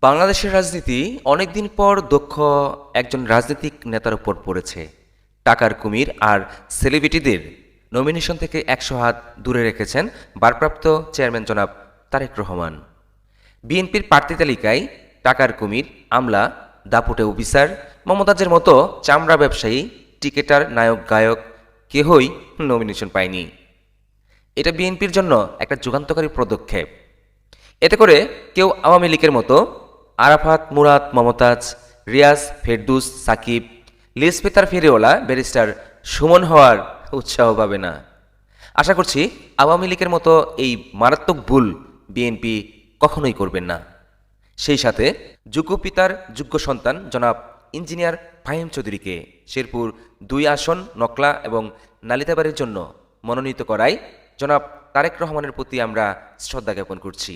বাংলাদেশের রাজনীতি অনেকদিন পর দক্ষ একজন রাজনৈতিক নেতার উপর পড়েছে। টাকার কুমির আর সেলিব্রিটিদের নমিনেশন থেকে ১০০ হাত দূরে রেখেছেন ভারপ্রাপ্ত চেয়ারম্যান জনাব তারেক রহমান। বিএনপির প্রার্থী তালিকায় টাকার কুমির, আমলা, দাপুটে অফিসার, মমতাজের মতো চামড়া ব্যবসায়ী, টিকেটার, নায়ক, গায়ক কেহই নমিনেশন পায়নি। এটা বিএনপির জন্য একটা যুগান্তকারী পদক্ষেপ। এতে করে কেউ আওয়ামী লীগের মতো আরাফাত, মুরাদ, মমতাজ, রিয়াজ, ফেরদুস, সাকিব, লিসপেতার ফেরিওয়ালা, ব্যারিস্টার সুমন হওয়ার উৎসাহ পাবে না। আশা করছি আওয়ামী লীগের মতো এই মারাত্মক ভুল বিএনপি কখনোই করবেন না। সেই সাথে যোগ্য পিতার যোগ্য সন্তান জনাব ইঞ্জিনিয়ার ফাহিম চৌধুরীকে শেরপুর ২ আসন নকলা এবং নালিতাবাড়ির জন্য মনোনীত করায় জনাব তারেক রহমানের প্রতি আমরা শ্রদ্ধা জ্ঞাপন করছি।